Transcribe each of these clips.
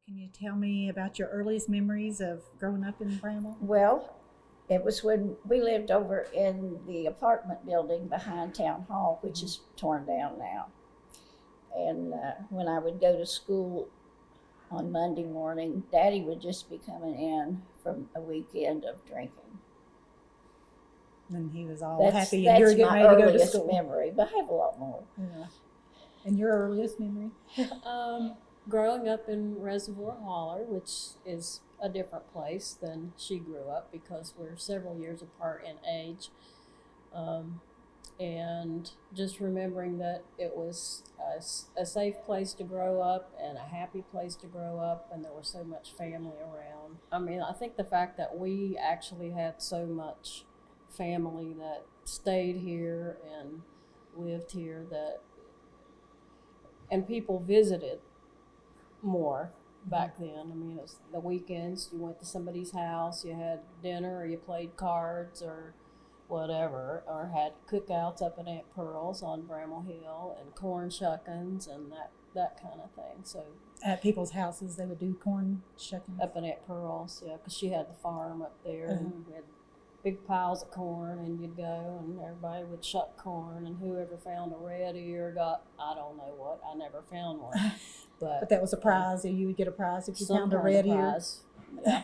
Can you tell me about your earliest memories of growing up in Bramwell? Well, it was when we lived over in the apartment building behind Town Hall, which is torn down now. And when I would go to school on Monday morning, Daddy would just be coming in from a weekend of drinking. And he was all That's happy and you were getting my ready to go to earliest school. memory, but I have a lot more. Yeah. And your earliest memory? Growing up in Reservoir Holler, which is a different place than she grew up because we're several years apart in age. And just remembering that it was a safe place to grow up and a happy place to grow up, and there was so much family around. I mean, I think the fact that we actually had so much family that stayed here and lived here, and people visited more back then. I mean, it was the weekends, you went to somebody's house, you had dinner, or you played cards or whatever, or had cookouts up at Aunt Pearl's on Bramwell Hill, and corn shuckings and that kind of thing. So At people's houses, they would do corn shucking. up at Aunt Pearl's, yeah, because she had the farm up there, and we had big piles of corn, and you'd go, and everybody would shuck corn, and whoever found a red ear got, I don't know what, I never found one. But that was a prize, or you would get a prize if you some found a kind red of ear. prize. Yeah.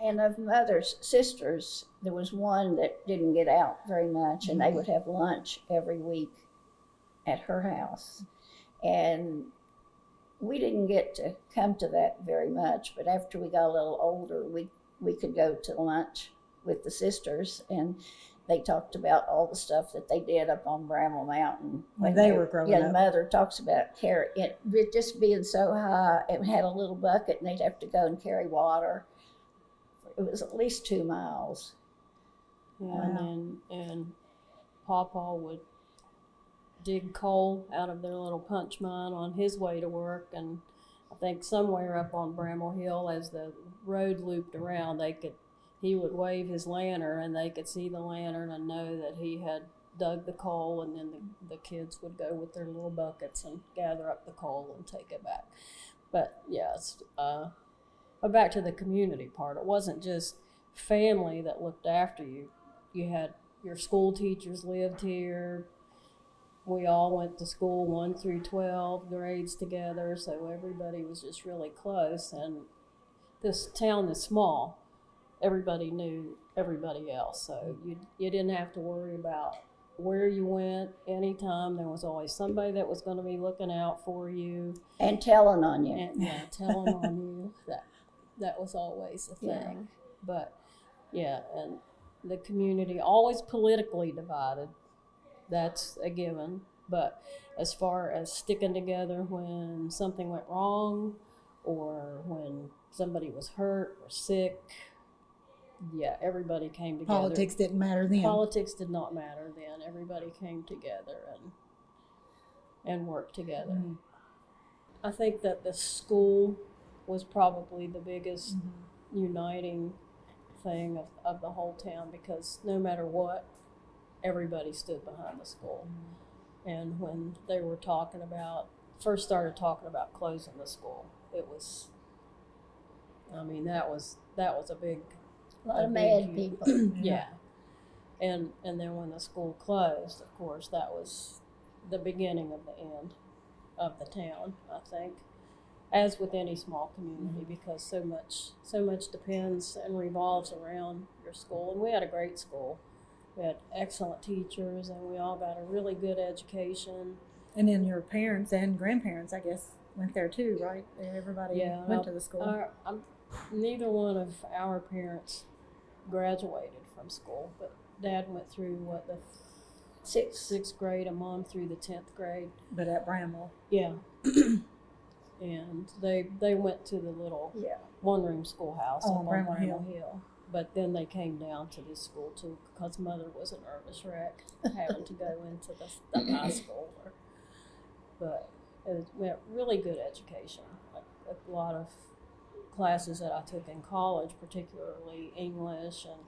And of Mother's sisters, there was one that didn't get out very much, and they would have lunch every week at her house. And we didn't get to come to that very much, but after we got a little older, we could go to lunch with the sisters, and they talked about all the stuff that they did up on Bramwell Mountain When they were growing Yeah, up. Mother talks about it just being so high. It had a little bucket, and they'd have to go and carry water. It was at least 2 miles. Yeah, and Pawpaw would dig coal out of their little punch mine on his way to work, and I think somewhere up on Bramwell Hill, as the road looped around, he would wave his lantern, and they could see the lantern and know that he had dug the coal, and then the kids would go with their little buckets and gather up the coal and take it back. But yes, but back to the community part, it wasn't just family that looked after you. You had your school teachers lived here. We all went to school 1 through 12 grades together, so everybody was just really close. And this town is small. Everybody knew everybody else, so you didn't have to worry about where you went. Anytime, there was always somebody that was going to be looking out for you And telling on you. and telling on you. That was always the thing. Yeah. But yeah, and the community always politically divided. That's a given. But as far as sticking together when something went wrong, or when somebody was hurt or sick, yeah, everybody came together. Politics didn't matter then. Politics did not matter then. Everybody came together and worked together. Mm-hmm. I think that the school was probably the biggest uniting thing of the whole town, because no matter what, everybody stood behind the school. And when they were first started talking about closing the school, it was, I mean, that was a big, A lot of mad big- people. yeah. And then when the school closed, of course, that was the beginning of the end of the town, I think, as with any small community, because so much depends and revolves around your school. And we had a great school. We had excellent teachers, and we all got a really good education. And then your parents and grandparents, I guess, went there too, right? Everybody went to the school. Neither one of our parents graduated from school, but Dad went through the sixth grade, and Mom through the 10th grade. But at Bramwell. Yeah. And they went to the little one-room schoolhouse up on Bramwell Bramwell Hill. But then they came down to this school too, because Mother was a nervous wreck having to go into the high school. But we had really good education. Like a lot of classes that I took in college, particularly English and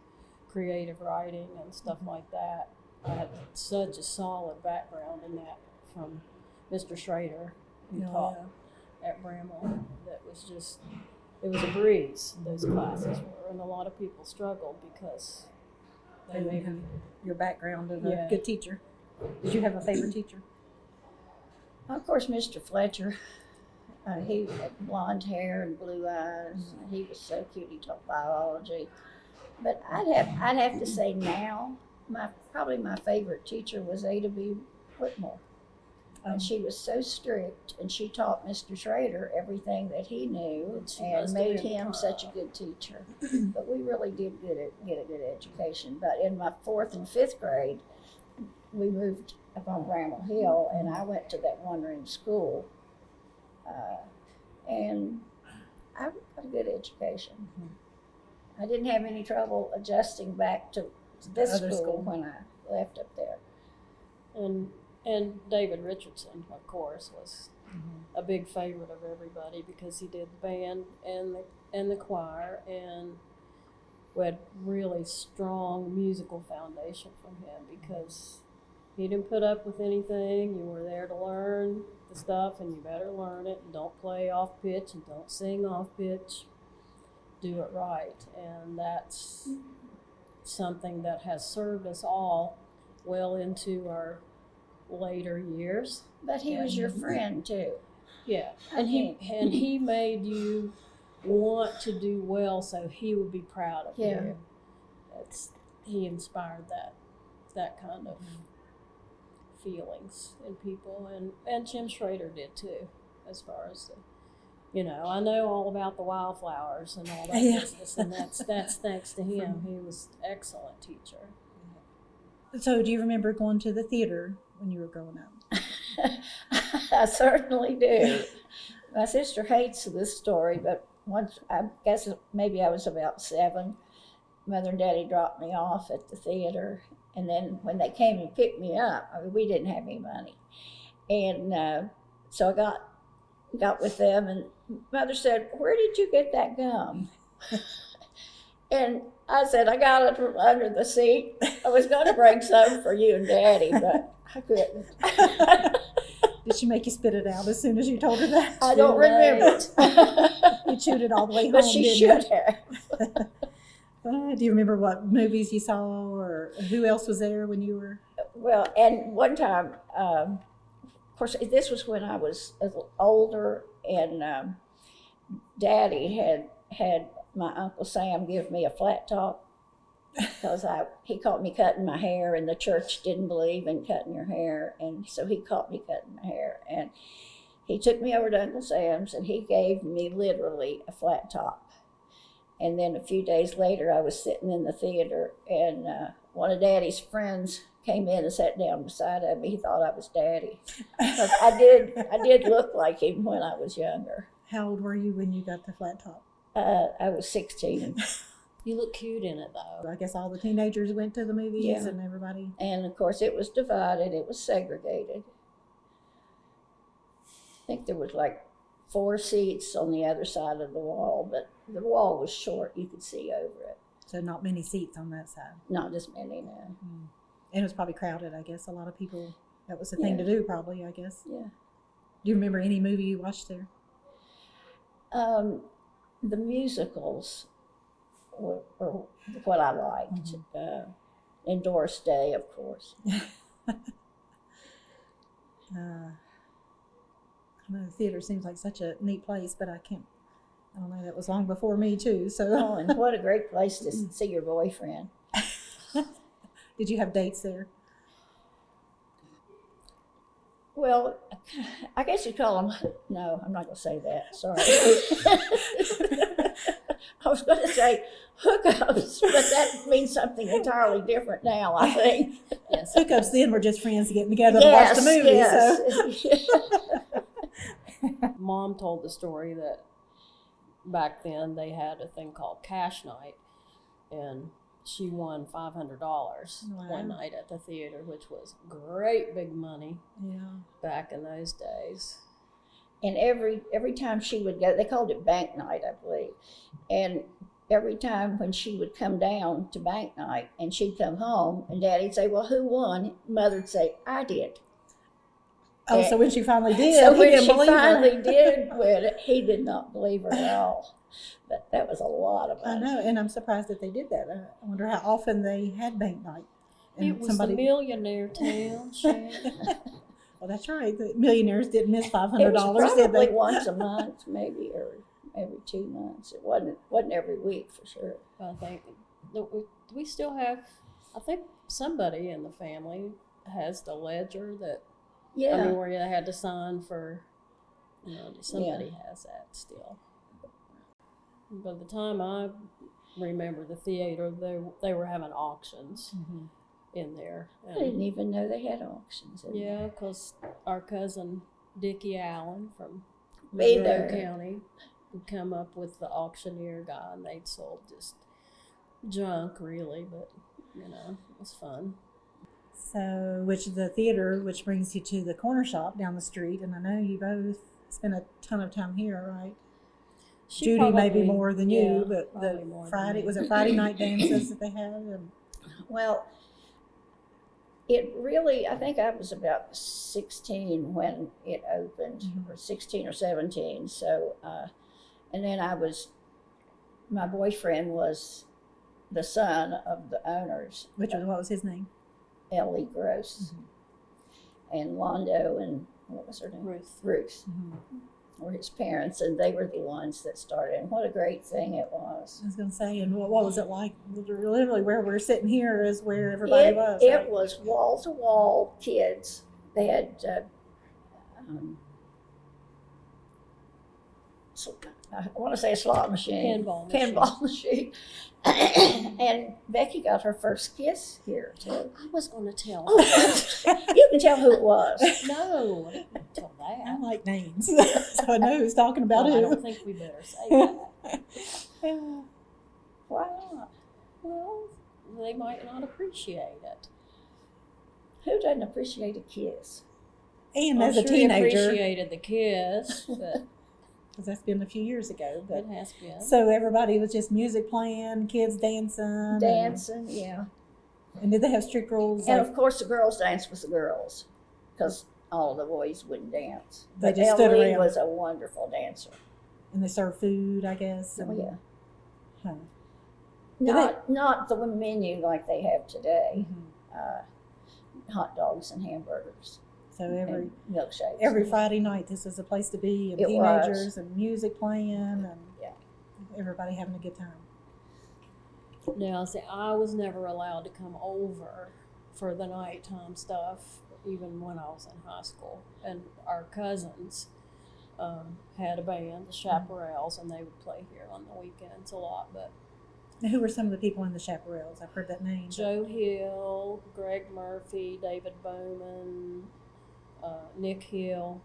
creative writing and stuff like that. I had such a solid background in that from Mr. Schrader, who taught. at Bramwell that was just, it was a breeze, those classes were, and a lot of people struggled because they And maybe, your background of a Yeah. good teacher. Did you have a favorite teacher? Of course, Mr. Fletcher. He had blonde hair and blue eyes. He was so cute. He taught biology. But I'd have to say now, probably my favorite teacher was Ada B. Whitmore. And she was so strict, and she taught Mr. Schrader everything that he knew and made him such a good teacher. But we really did get a good education. But in my 4th and 5th grade, we moved up on Bramwell Hill, and I went to that one-room school. And I got a good education. I didn't have any trouble adjusting back to this Other school school. when I left up there. and David Richardson, of course, was a big favorite of everybody because he did the band and the choir, and we had really strong musical foundation from him because he didn't put up with anything. You were there to learn the stuff, and you better learn it. And don't play off pitch and don't sing off pitch. Do it right, and that's something that has served us all well into our later years. But he was your friend too. Yeah, I and mean- he made you want to do well, so he would be proud of Yeah. you. He inspired that kind of feelings in people, and Jim Schrader did too, as far as I know all about the wildflowers and all that Yeah. business, and that's thanks to him. He was an excellent teacher. So, do you remember going to the theater when you were growing up? I certainly do. My sister hates this story, but once, I guess maybe I was about 7, Mother and Daddy dropped me off at the theater, and then when they came and picked me up, we didn't have any money, and so I got with them, and Mother said, "Where did you get that gum?" And I said, "I got it from under the seat. I was going to bring some for you and Daddy, but I couldn't." Did she make you spit it out as soon as you told her that? I don't remember it. You chewed it all the way home, But she didn't should have. you? Do you remember what movies you saw or who else was there when you were? Well, and one time, of course, this was when I was a little older, and Daddy had my Uncle Sam give me a flat top because he caught me cutting my hair, and the church didn't believe in cutting your hair, and so he caught me cutting my hair, and he took me over to Uncle Sam's, and he gave me literally a flat top. And then a few days later, I was sitting in the theater, and one of Daddy's friends came in and sat down beside of me. He thought I was Daddy. But I did look like him when I was younger. How old were you when you got the flat top? I was 16. You look cute in it, though. I guess all the teenagers went to the movies Yeah. and everybody. And of course, it was divided, it was segregated. I think there was like 4 seats on the other side of the wall, but the wall was short, you could see over it. So not many seats on that side. Not as many, no. And it was probably crowded, I guess. A lot of people, that was the thing Yeah. to do probably, I guess. Yeah. Do you remember any movie you watched there? The musicals were what I liked. And Doris Day, of course. I know the theater seems like such a neat place, but I don't know, that was long before me too, so. Oh, and what a great place to see your boyfriend. Did you have dates there? Well, I guess you call them, no, I'm not going to say that, sorry. I was going to say hookups, but that means something entirely different now, I think. Yes. Hookups then were just friends getting together to watch the movie, so. Mom told the story that back then they had a thing called cash night, and she won $500 one night at the theater, which was great big money Yeah. back in those days. And every time she would go, they called it bank night, I believe. And every time when she would come down to bank night and she'd come home and Daddy'd say, "Well, who won?" Mother'd say, "I did." Oh, so when she finally did, So he when didn't she believe her. finally did win it, he did not believe her at all. But that was a lot of I money. know, and I'm surprised that they did that. I wonder how often they had bank night. And It was the millionaire town, Sharon. Well, that's right. The millionaires didn't miss It $500, was did probably they? once a month, maybe, or every 2 months. It wasn't every week for sure. I think we still have. I think somebody in the family has the ledger that. Yeah. I mean, where you had to sign for. Somebody has that still. By the time I remember the theater, they were having auctions in there. I didn't even know they had auctions in there. Yeah, because our cousin Dickie Allen from Be Monroe there. County would come up with the auctioneer guy, and they'd sold just junk, really, but it was fun. So, which the theater, which brings you to the corner shop down the street, and I know you both spend a ton of time here, right? She Judy maybe probably- more than yeah, you, but probably the more than Friday me. was it Friday night dances that they had? And Well, it really, I think I was about 16 when it opened, or 16 or 17. So, and then my boyfriend was the son of the owners, what was his name? Ellie Gross, and Londo and what was her name? Ruth. Were his parents, and they were the ones that started. And what a great thing it was. I was going to say, and what was it like? Literally, where we're sitting here is where everybody was. It right? was wall to wall kids. They had I want to say a slot machine, pinball machine. And Becky got her first kiss here too. I was going to tell Oh, you can tell who it was. No, I didn't tell I that. like names, so I know who's talking about Well, I who. don't think we better say that. Why not? Well, they might not appreciate it. Who doesn't appreciate a kiss? And I'm as a sure he teenager, appreciated the kiss, but because that's been a few years ago. But it has been. so everybody was just music playing, kids dancing. Dancing, yeah. And did they have strict rules? And Like, of course, the girls danced with the girls because all the boys wouldn't dance. They But just stood Ellie around. was a wonderful dancer. and they served food, I guess. Oh, and- yeah. Huh. Not the menu like they have today. Hot dogs and hamburgers So every and milkshakes. Friday night, this was a place to be, and It teenagers was. and music playing, and Yeah. everybody having a good time. Now, see, I was never allowed to come over for the nighttime stuff, even when I was in high school. And our cousins had a band, the Chaparrals, and they would play here on the weekends a lot. But Now, who were some of the people in the Chaparrals? I've heard that name. Joe Hill, Greg Murphy, David Bowman, Nick Hill,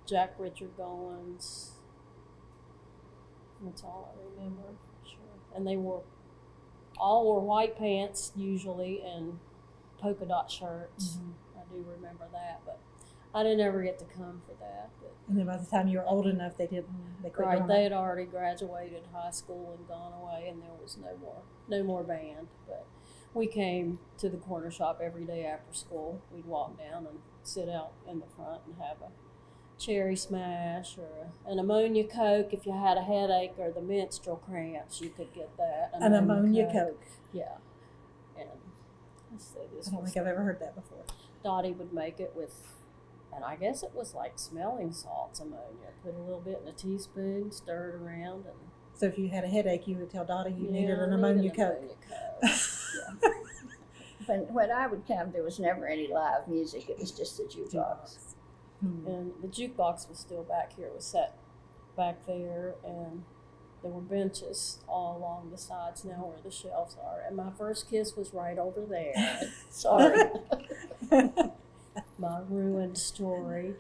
Jack Richard Goins. That's all I remember, for sure. And they all wore white pants usually and polka dot shirts. I do remember that, but I didn't ever get to come for that. But And then by the time you were old enough, they quit right, doing they it. had already graduated high school and gone away, and there was no more band. But we came to the corner shop every day after school. We'd walk down and sit out in the front and have a cherry smash or an ammonia Coke if you had a headache, or the menstrual cramps, you could get that. An ammonia Coke. Yeah. And let's see, this I don't was think I've ever heard that before. Dottie would make it with, and I guess it was like smelling salts, ammonia. Put a little bit in a teaspoon, stir it around, and So if you had a headache, you would tell Dottie you needed I an need ammonia an Coke. ammonia Coke. When I would come, there was never any live music. It was just the jukebox. And the jukebox was still back here. It was set back there, and there were benches all along the sides now where the shelves are. And my first kiss was right over there. Sorry. My ruined story.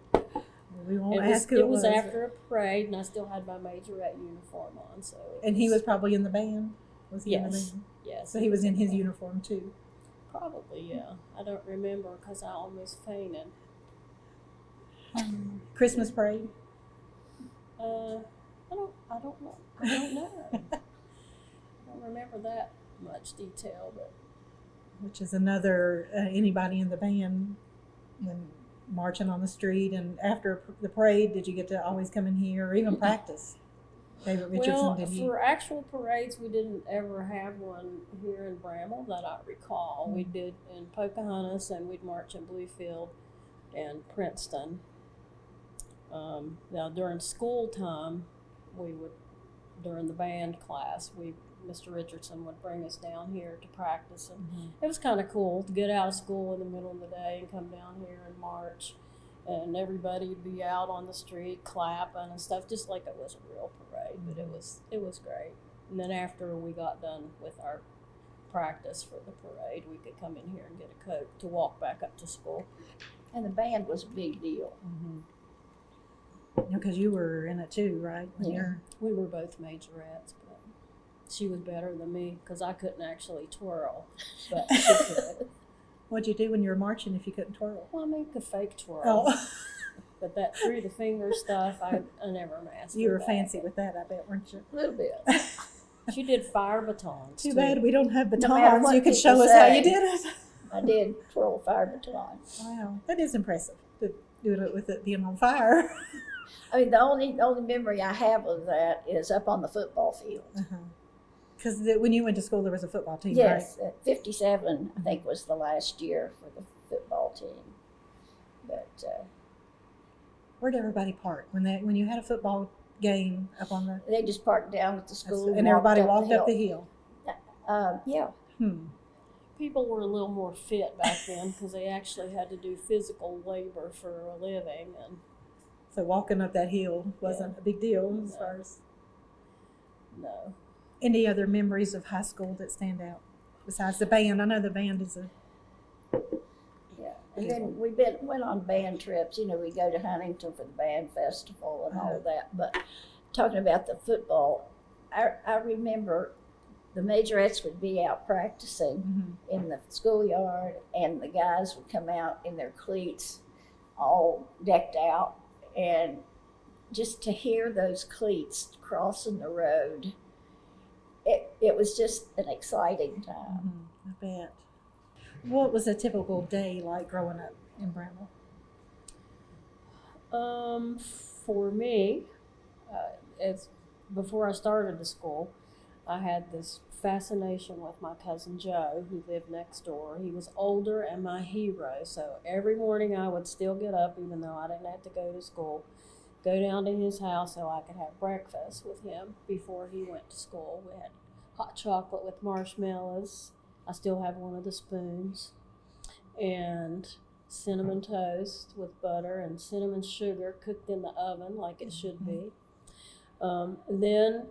We won't It ask who it was. after a parade, and I still had my majorette uniform on. So And he was probably in the band. Was he in the Yes. band? Yes. So he was in his uniform too. Probably, yeah. I don't remember because I almost fainted. Christmas parade. I don't know. I don't know. I don't remember that much detail, but Which is another, anybody in the band when marching on the street, and after the parade, did you get to always come in here or even practice? David Richardson, Well, did he? for actual parades, we didn't ever have one here in Bramwell that I recall. We did in Pocahontas, and we'd march in Bluefield and Princeton. Now, during school time, during the band class, Mr. Richardson would bring us down here to practice, and it was kind of cool to get out of school in the middle of the day and come down here and march, and everybody would be out on the street clapping and stuff, just like it was a real parade. But it was great. And then after we got done with our practice for the parade, we could come in here and get a Coke to walk back up to school. And the band was a big deal. Because you were in it too, right? We were both majorettes, but she was better than me because I couldn't actually twirl, but she could. What'd you do when you were marching if you couldn't twirl? Well, I make a fake twirl. Oh. But that through the finger stuff, I never mastered. You were that. fancy with that, I bet, weren't you? A little bit. She did fire batons. Too too. bad we don't have No matter batons. what You could people show us how say. you did it. I did twirl a fire baton. Wow, that is impressive to do it with it being on fire. I mean, the only memory I have of that is up on the football field. Because when you went to school, there was a football team, Yes, 57, I think, was the last year for the football team. But Where'd everybody park when you had a football game up on the? they just parked down at the school. And everybody walked up the hill. Yeah. People were a little more fit back then because they actually had to do physical labor for a living, and So walking up that hill wasn't a big deal as No. far as. no. Any other memories of high school that stand out besides the band? I know the band is a. Yeah, and then we went on band trips. You know, we go to Huntington for the band festival and all of that. But talking about the football, I remember the majorettes would be out practicing in the schoolyard, and the guys would come out in their cleats, all decked out, and just to hear those cleats crossing the road, it was just an exciting time. I bet. What was a typical day like growing up in Bramwell? For me, before I started the school, I had this fascination with my cousin Joe, who lived next door. He was older and my hero, so every morning I would still get up, even though I didn't have to go to school, go down to his house so I could have breakfast with him before he went to school. We had hot chocolate with marshmallows. I still have one of the spoons. And cinnamon toast with butter and cinnamon sugar cooked in the oven like it should be. Then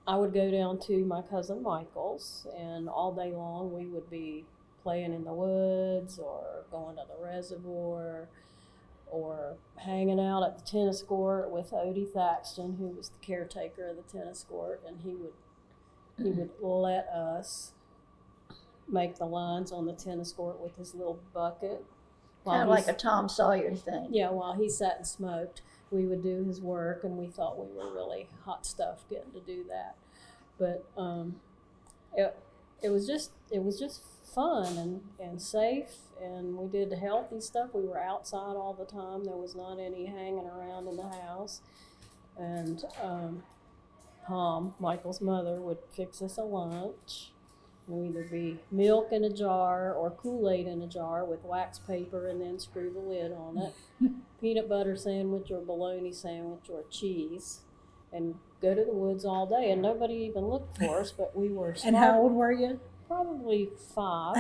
I would go down to my cousin Michael's, and all day long we would be playing in the woods or going to the reservoir or hanging out at the tennis court with Odie Thaxton, who was the caretaker of the tennis court, and he would let us make the lines on the tennis court with his little bucket. Kind of like a Tom Sawyer thing. Yeah, while he sat and smoked, we would do his work, and we thought we were really hot stuff getting to do that. But it was just fun and safe, and we did healthy stuff. We were outside all the time. There was not any hanging around in the house. And Pom, Michael's mother, would fix us a lunch. It would either be milk in a jar or Kool-Aid in a jar with wax paper and then screw the lid on it. Peanut butter sandwich or bologna sandwich or cheese. And go to the woods all day. And nobody even looked for us, but we were smart. And how old were you? Probably 5.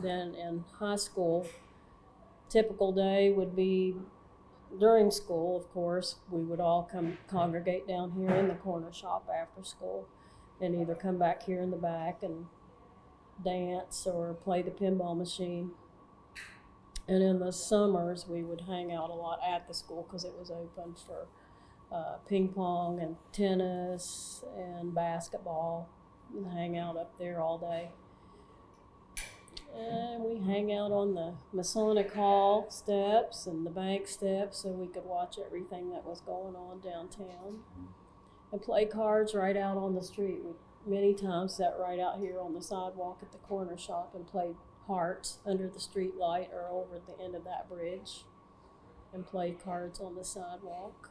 Then in high school, typical day would be during school, of course, we would all congregate down here in the corner shop after school and either come back here in the back and dance or play the pinball machine. And in the summers, we would hang out a lot at the school because it was open for ping pong and tennis and basketball, and hang out up there all day. And we hang out on the Masonic Hall steps and the bank steps so we could watch everything that was going on downtown. And play cards right out on the street. We many times sat right out here on the sidewalk at the corner shop and played hearts under the street light or over at the end of that bridge and played cards on the sidewalk.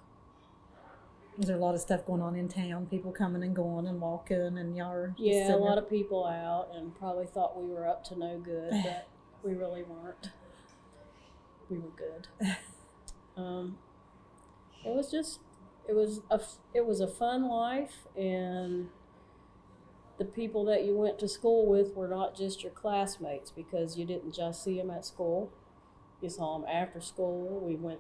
Was there a lot of stuff going on in town? People coming and going and walking, and y'all were just Yeah, a sitting lot there? of people out and probably thought we were up to no good, but we really weren't. We were good. It was a fun life, and the people that you went to school with were not just your classmates, because you didn't just see them at school. You saw them after school. We went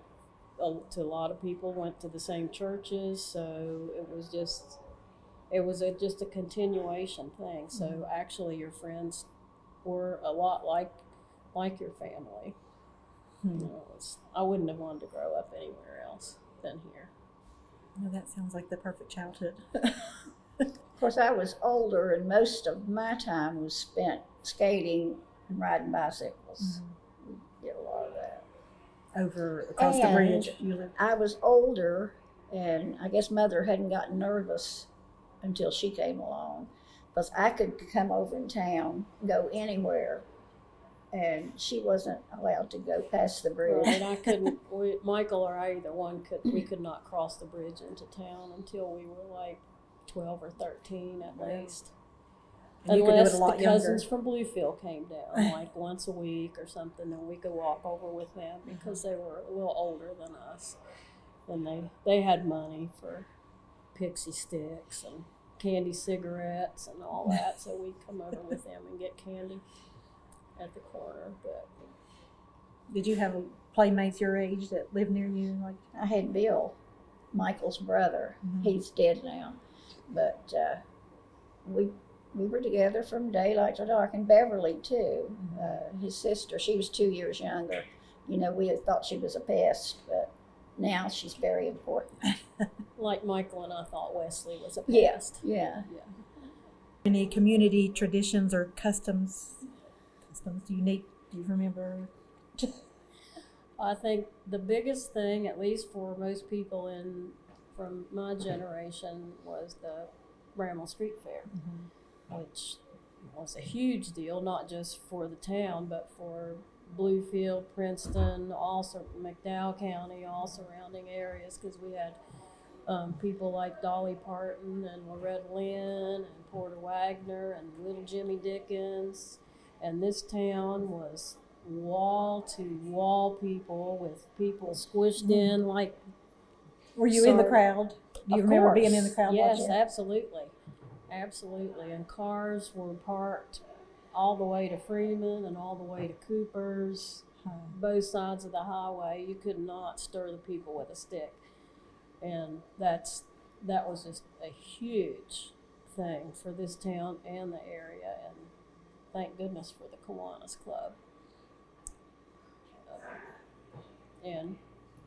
to a lot of people, went to the same churches, so it was just a continuation thing. So actually your friends were a lot like your family. You know, I wouldn't have wanted to grow up anywhere else than here. Well, that sounds like the perfect childhood. Of course, I was older, and most of my time was spent skating and riding bicycles. We did a lot of that. Over across the bridge. You lived. I was older, and I guess Mother hadn't gotten nervous until she came along, because I could come over in town, go anywhere, and she wasn't allowed to go past the bridge. Right, I couldn't. Michael or I, either one we could not cross the bridge into town until we were like 12 or 13 at least. And you could do Unless it a lot the younger. cousins from Bluefield came down like once a week or something, and we could walk over with them because they were a little older than us, and they had money for pixie sticks and candy cigarettes and all that, so we'd come over with them and get candy at the corner. But Did you have playmates your age that lived near you? Like, I had Bill, Michael's brother. He's dead now, but we were together from daylight to dark. And Beverly too, his sister. She was 2 years younger. You know, we had thought she was a pest, but now she's very important. like Michael and I thought Wesley was a Yeah, pest. yeah. any community traditions or customs unique? Do you remember? I think the biggest thing, at least for most people from my generation, was the Bramwell Street Fair, which was a huge deal, not just for the town, but for Bluefield, Princeton, also McDowell County, all surrounding areas, because we had people like Dolly Parton and Loretta Lynn and Porter Wagner and Little Jimmy Dickens, and this town was wall-to-wall people, with people squished in like. Were you in the crowd? Do you remember being in the crowd? Yes, watching? absolutely. And cars were parked all the way to Freeman and all the way to Cooper's, both sides of the highway. You could not stir the people with a stick, and that was just a huge thing for this town and the area. And thank goodness for the Kiwanis Club. And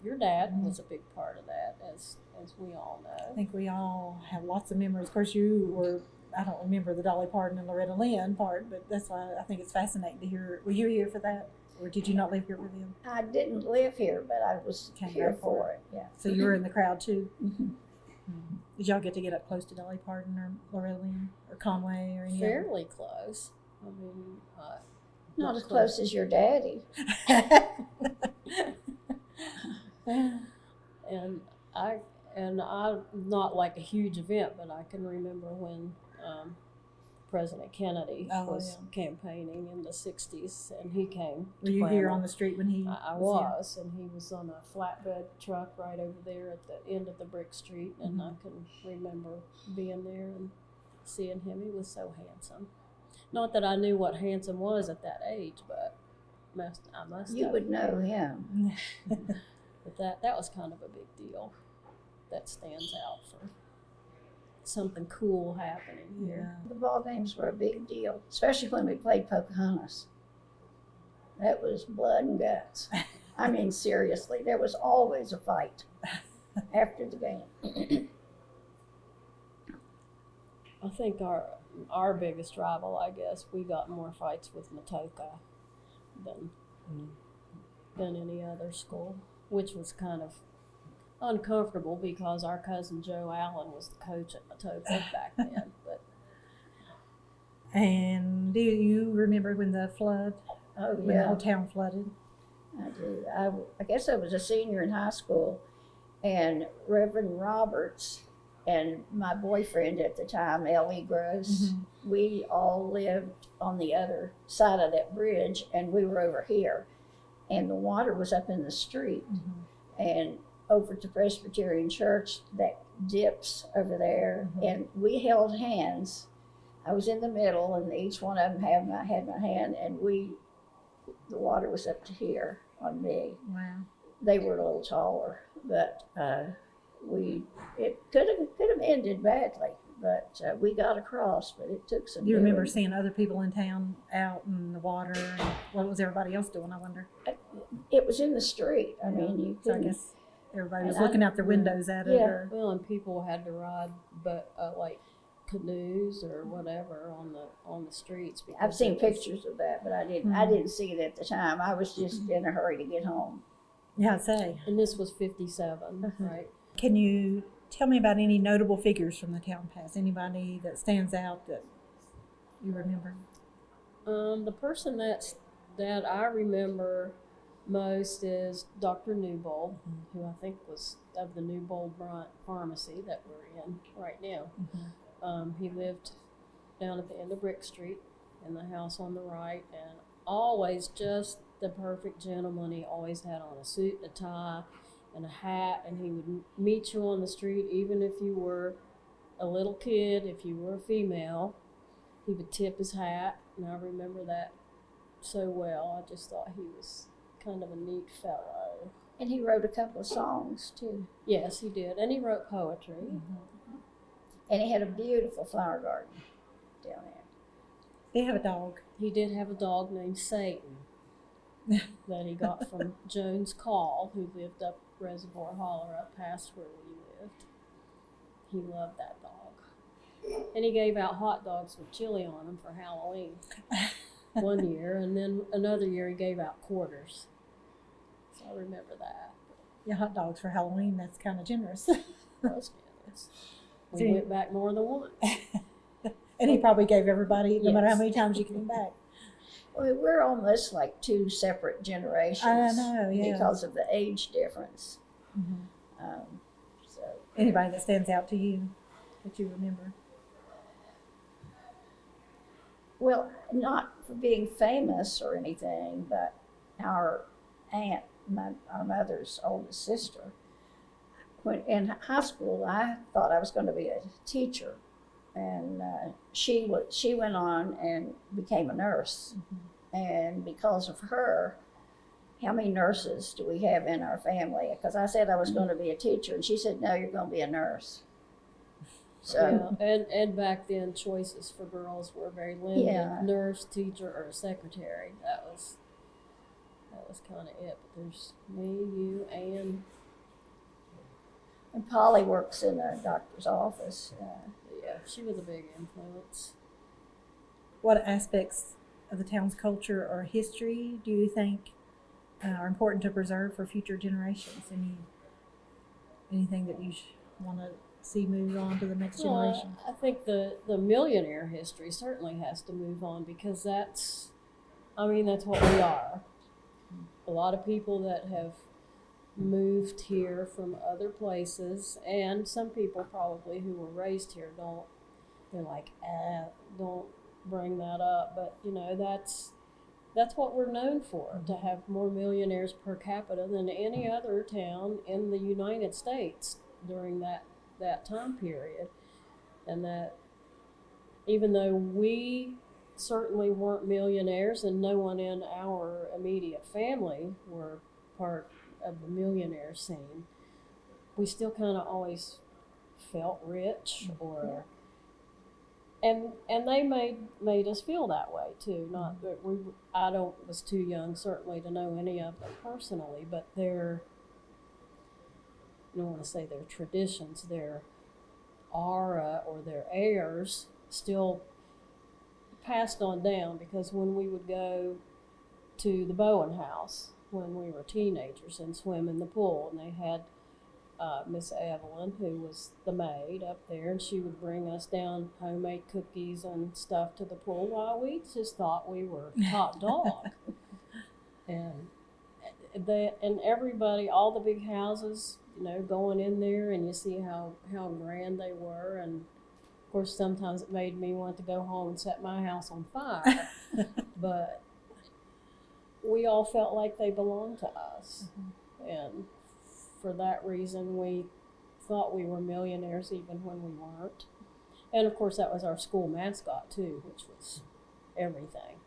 your dad was a big part of that, as we all know. I think we all have lots of memories. Of course, you were, I don't remember the Dolly Parton and Loretta Lynn part, but that's why I think it's fascinating to hear. Were you here for that? Or did you not live here with them? I didn't live here, but I was here for it. Yeah. So you were in the crowd too? Did y'all get up close to Dolly Parton or Loretta Lynn or Conway or any Fairly close. I mean, Not as close as your daddy. And I not like a huge event, but I can remember when President Kennedy was campaigning in the 60s, and he came. Were you here on the street when he I was, and he was on a flatbed truck right over there at the end of the brick street, and I can remember being there and seeing him. He was so handsome. Not that I knew what handsome was at that age, but I must You have. would know him. But that was kind of a big deal. That stands out for something cool happening here. The ball games were a big deal, especially when we played Pocahontas. That was blood and guts. I mean, seriously, there was always a fight after the game. I think our biggest rival, I guess, we got more fights with Matoka than any other school, which was kind of uncomfortable because our cousin Joe Allen was the coach at Matoka back then. But And do you remember when the flood Oh, when the yeah. whole town flooded? I do. I guess I was a senior in high school, and Reverend Roberts and my boyfriend at the time, L.E. Gross, we all lived on the other side of that bridge, and we were over here. And the water was up in the street. And over to Presbyterian Church that dips over there. And we held hands. I was in the middle, and each one of them had my hand, and the water was up to here on me. Wow. They were a little taller, but it could have ended badly, but we got across. But it took some. Do you remember doing. seeing other people in town out in the water? And what was everybody else doing, I wonder? It was in the street. I mean, you So I couldn't. guess everybody was And looking out their windows at it. Yeah. Or, Well, and people had to ride, but like canoes or whatever on the streets. Because I've seen it was- pictures of that, but I didn't see it at the time. I was just in a hurry to get home. yeah, I'd say. And this was 57, right? Can you tell me about any notable figures from the town past? Anybody that stands out that you remember? The person that I remember most is Dr. Newbold, who I think was of the Newbold Bryant Pharmacy that we're in right now. He lived down at the end of Brick Street in the house on the right, and always just the perfect gentleman. He always had on a suit, a tie, and a hat, and he would meet you on the street even if you were a little kid. If you were a female, he would tip his hat, and I remember that so well. I just thought he was kind of a neat fellow. And he wrote a couple of songs too. Yes, he did, and he wrote poetry. And he had a beautiful flower garden down there. They have a dog. He did have a dog named Satan that he got from Jones Call, who lived up Reservoir Holler, up past where we lived. He loved that dog. And he gave out hot dogs with chili on them for Halloween one year, and then another year he gave out quarters. So I remember that. Yeah, hot dogs for Halloween. That's kind of generous. Those guys. We See. went back more than once. And he probably gave everybody, no matter how Yes. many times you came back. Well, we're almost like two separate generations. I know, yeah. Because of the age difference. So Anybody that stands out to you that you remember? Well, not for being famous or anything, but our aunt, our mother's oldest sister, when in high school, I thought I was going to be a teacher, and she went on and became a nurse, and because of her, how many nurses do we have in our family? Because I said I was going to be a teacher, and she said, no, you're going to be a nurse. So. Yeah, and back then choices for girls were very limited. Yeah. Nurse, teacher, or secretary. That was kind of it. But there's me, you, And Polly works in a doctor's office. yeah, she was a big influence. What aspects of the town's culture or history do you think are important to preserve for future generations? Anything that you want to see move on to the next generation? I think the millionaire history certainly has to move on, because that's what we are. A lot of people that have moved here from other places, and some people probably who were raised here they're like, don't bring that up. But that's what we're known for, to have more millionaires per capita than any other town in the United States during that time period. And that even though we certainly weren't millionaires, and no one in our immediate family were part of the millionaire scene, we still kind of always felt rich, or and they made us feel that way too. Not that I was too young certainly to know any of them personally, but I don't want to say their traditions, their aura or their airs still passed on down. Because when we would go to the Bowen house when we were teenagers and swim in the pool, and they had Miss Evelyn, who was the maid up there, and she would bring us down homemade cookies and stuff to the pool. Well, we just thought we were top dog. And everybody, all the big houses, going in there and you see how grand they were. And of course, sometimes it made me want to go home and set my house on fire. But we all felt like they belonged to us. And for that reason, we thought we were millionaires even when we weren't. And of course, that was our school mascot too, which was everything.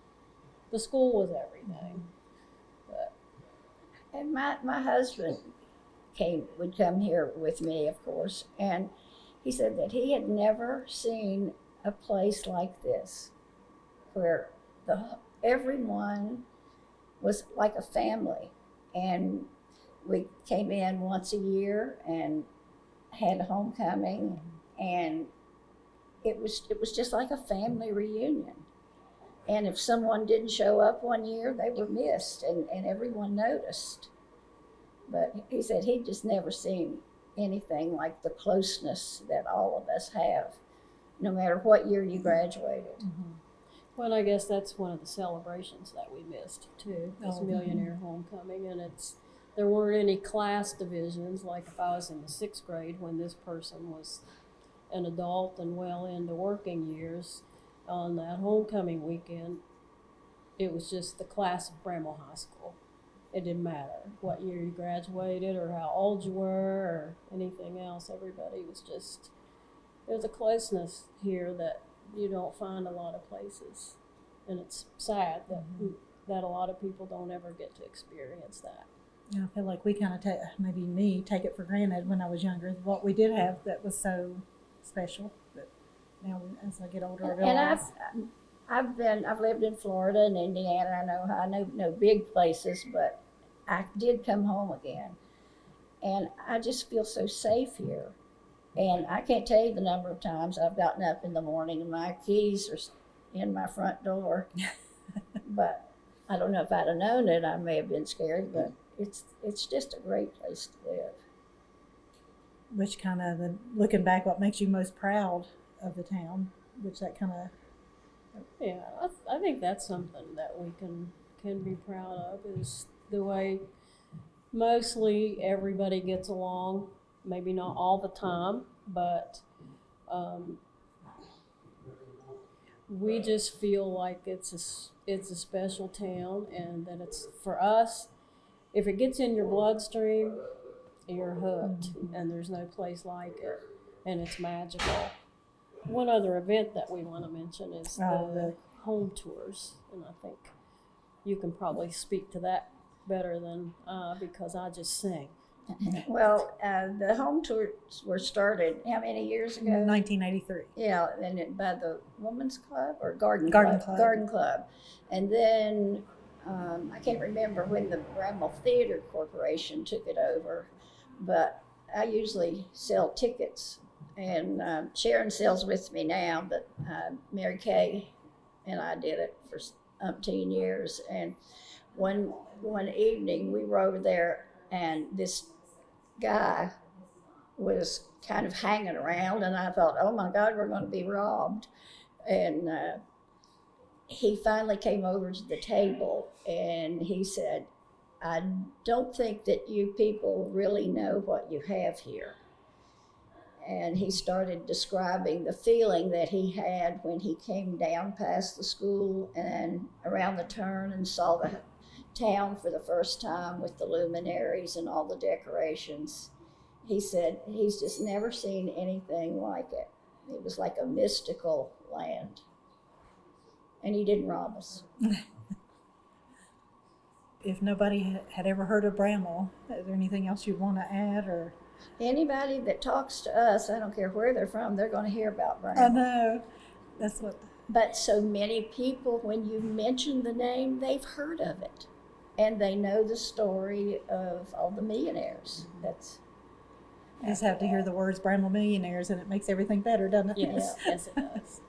The school was everything. But And my husband would come here with me, of course, and he said that he had never seen a place like this, where everyone was like a family, and we came in once a year and had a homecoming, and it was just like a family reunion. And if someone didn't show up one year, they were missed, and everyone noticed. But he said he'd just never seen anything like the closeness that all of us have, no matter what year you graduated. Mm-hmm. Well, I guess that's one of the celebrations that we missed too, this Millionaire Homecoming. And there weren't any class divisions, like if I was in the 6th grade when this person was an adult and well into working years. On that homecoming weekend, it was just the class of Bramwell High School. It didn't matter what year you graduated or how old you were or anything else. Everybody was just, there's a closeness here that you don't find a lot of places. And it's sad that that a lot of people don't ever get to experience that. Yeah, I feel like we kind of take it for granted when I was younger, what we did have that was so special. But now as I get older, I realize. And I've lived in Florida and Indiana. I know big places, but I did come home again, and I just feel so safe here. And I can't tell you the number of times I've gotten up in the morning and my keys are in my front door. But I don't know if I'd have known it, I may have been scared. But it's just a great place to live. Which kind of, looking back, what makes you most proud of the town? Which that kind of. Yeah, I think that's something that we can be proud of, is the way mostly everybody gets along. Maybe not all the time, but we just feel like it's a special town, and that it's, for us, if it gets in your bloodstream, you're hooked, and there's no place like it, and it's magical. One other event that we want to mention is the home tours, and I think you can probably speak to that better than because I just sing. Well, the home tours were started how many years ago? 1983. Yeah, and by the Women's Club or Garden Club. Garden Club. And then I can't remember when the Bramwell Theater Corporation took it over, but I usually sell tickets. And Sharon sells with me now, but Mary Kay and I did it for umpteen years. And one evening we were over there, and this guy was kind of hanging around, and I thought, oh my God, we're going to be robbed. And he finally came over to the table, and he said, I don't think that you people really know what you have here. And he started describing the feeling that he had when he came down past the school and around the turn and saw the town for the first time with the luminaries and all the decorations. He said he's just never seen anything like it. It was like a mystical land. And he didn't rob us. If nobody had ever heard of Bramwell, is there anything else you want to add? Or anybody that talks to us, I don't care where they're from, they're going to hear about Bramwell. I know. That's what. But so many people, when you mention the name, they've heard of it. And they know the story of all the millionaires. You just have to hear the words Bramwell Millionaires, and it makes everything better, doesn't it? Yes, yes it does.